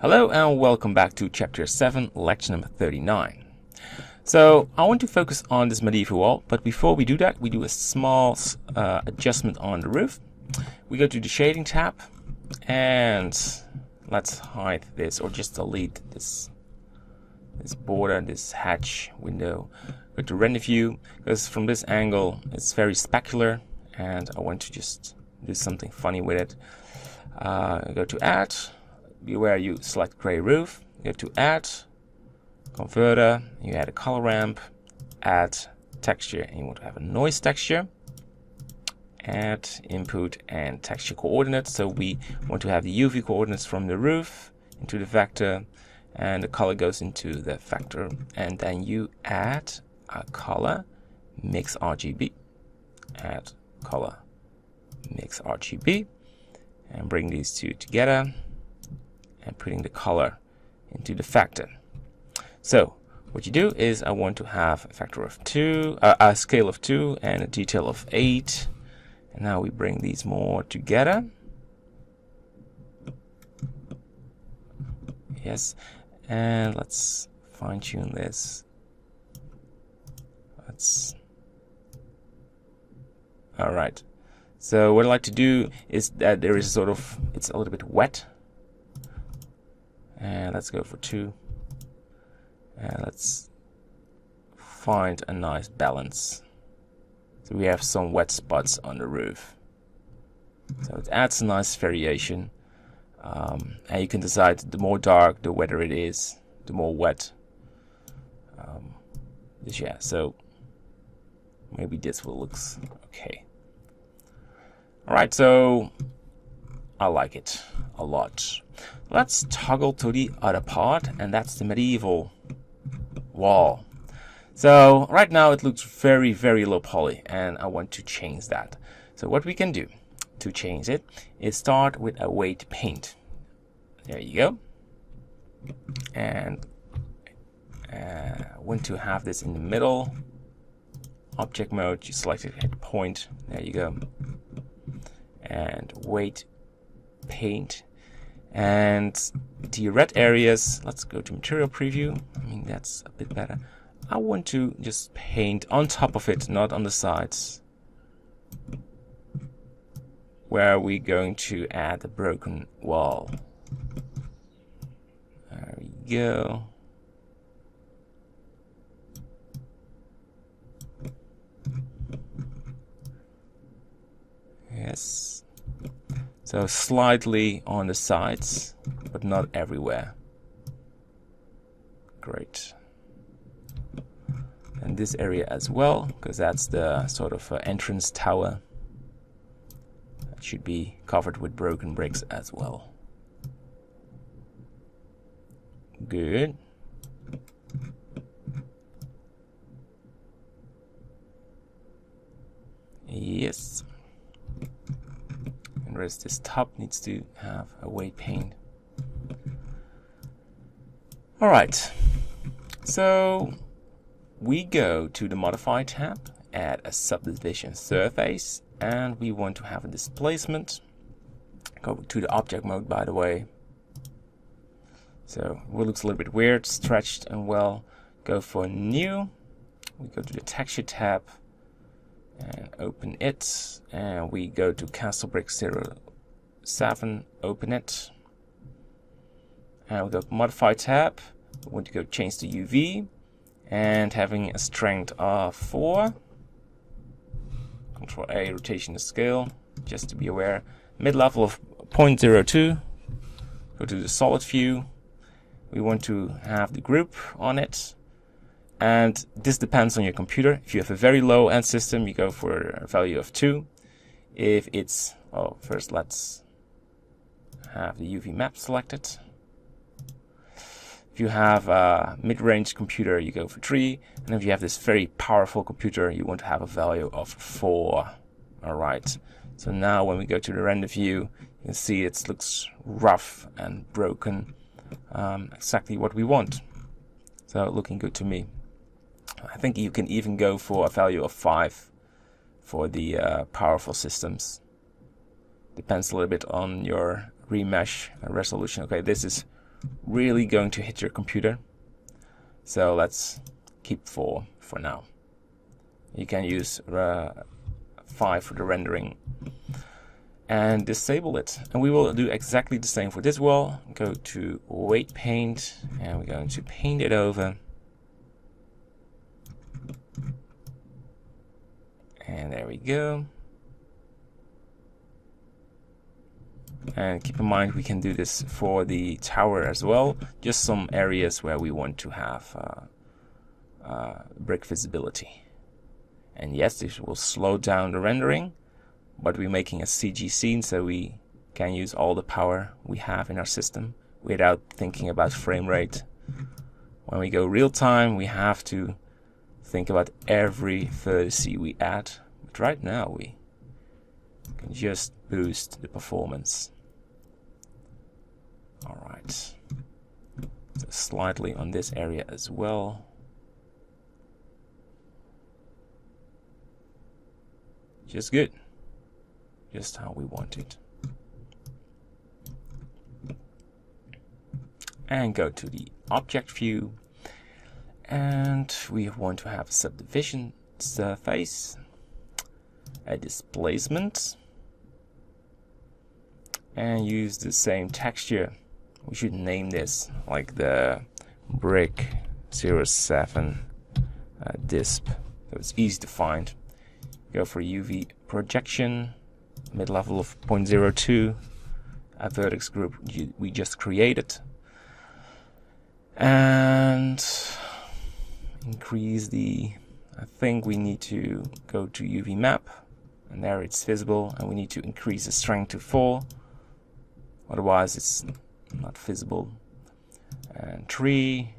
Hello and welcome back to Chapter 7, Lecture number 39. So I want to focus on this medieval wall, but before we do that, we do a small adjustment on the roof. We go to the Shading tab, and let's hide this, or just delete this border, this hatch window. Go to Render View, because from this angle it's very specular, and I want to just do something funny with it. Go to Add. Beware you select gray roof, you go to add, converter, you add a color ramp, add texture, and you want to have a noise texture, add input and texture coordinates. So we want to have the UV coordinates from the roof into the vector, and the color goes into the vector, and then you add a color mix RGB, add color mix RGB, and bring these two together and putting the color into the vector. So what you do is I want to have a factor of 2, a scale of 2 and a detail of 8. And now we bring these more together. Yes, and let's fine tune this. All right. So what I like to do is that there is a sort of, it's a little bit wet. And let's go for 2. And let's find a nice balance. So we have some wet spots on the roof. So it adds a nice variation. And you can decide the more dark, the wetter it is, the more wet. Yeah, so maybe this will look okay. Alright, so I like it a lot. Let's toggle to the other part, and that's the medieval wall. So right now it looks very, very low poly, and I want to change that. So what we can do to change it is start with a weight paint. There you go. And want to have this in the middle. Object mode, you select it at point. There you go. And weight paint. And the red areas, let's go to material preview. I mean, that's a bit better. I want to just paint on top of it, not on the sides, where we're going to add a broken wall. There we go. Yes. So slightly on the sides, but not everywhere. Great. And this area as well, because that's the sort of entrance tower. That should be covered with broken bricks as well. Good. Yes. And whereas this top needs to have a weight paint. Alright, so we go to the Modify tab, add a subdivision surface, and we want to have a displacement. Go to the object mode, by the way. So it looks a little bit weird, stretched and well. Go for new. We go to the Texture tab and open it, and we go to Castle Brick 07, open it, and we go to Modify tab. We want to go change to UV, and having a strength of 4. Control A, rotation the scale, just to be aware. Mid-level of 0.02. Go to the solid view. We want to have the group on it. And this depends on your computer. If you have a very low end system, you go for a value of 2. If it's, first let's have the UV map selected. If you have a mid-range computer, you go for 3. And if you have this very powerful computer, you want to have a value of 4. Alright, so now when we go to the render view, you can see it looks rough and broken. Exactly what we want. So looking good to me. I think you can even go for a value of 5 for the powerful systems. Depends a little bit on your remesh resolution. Okay, this is really going to hit your computer. So let's keep 4 for now. You can use 5 for the rendering and disable it. And we will do exactly the same for this wall. Go to weight paint and we're going to paint it over. And there we go. And keep in mind we can do this for the tower as well. Just some areas where we want to have brick visibility. And yes, this will slow down the rendering, but we're making a CG scene, so we can use all the power we have in our system without thinking about frame rate. When we go real time, we have to think about every vertice we add, but right now we can just boost the performance. Alright, so slightly on this area as well. Just good, just how we want it. And go to the object view, and we want to have a subdivision surface, a displacement, and use the same texture. We should name this like the brick 07 disp, so it's easy to find. Go for UV projection, mid-level of 0.02, a vertex group we just created, and increase the, I think we need to go to UV map, and there it's visible, and we need to increase the strength to 4, otherwise it's not visible, and 3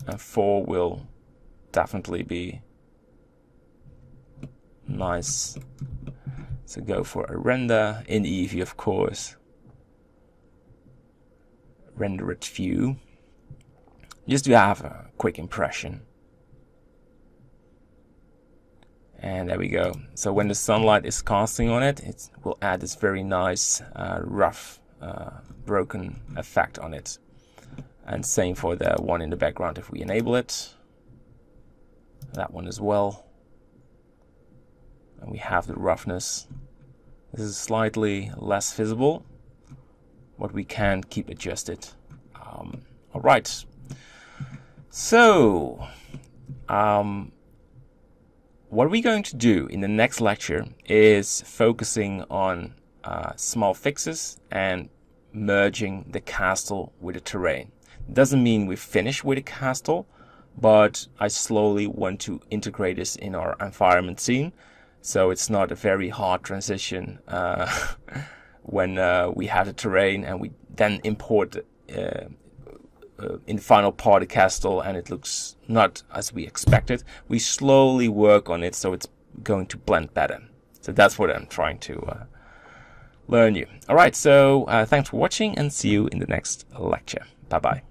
and 4 will definitely be nice. So go for a render in Eevee, of course. Render it view, just to have a quick impression. And there we go. So when the sunlight is casting on it, it will add this very nice rough broken effect on it. And same for the one in the background if we enable it. That one as well. And we have the roughness. This is slightly less visible, but we can keep adjusted. Alright, so what we're going to do in the next lecture is focusing on small fixes and merging the castle with the terrain. Doesn't mean we're finished with the castle, but I slowly want to integrate this in our environment scene. So it's not a very hard transition when we have the terrain and we then import in the final part of the castle and it looks not as we expected. We slowly work on it so it's going to blend better. So that's what I'm trying to learn you. Alright, so thanks for watching and see you in the next lecture. Bye bye.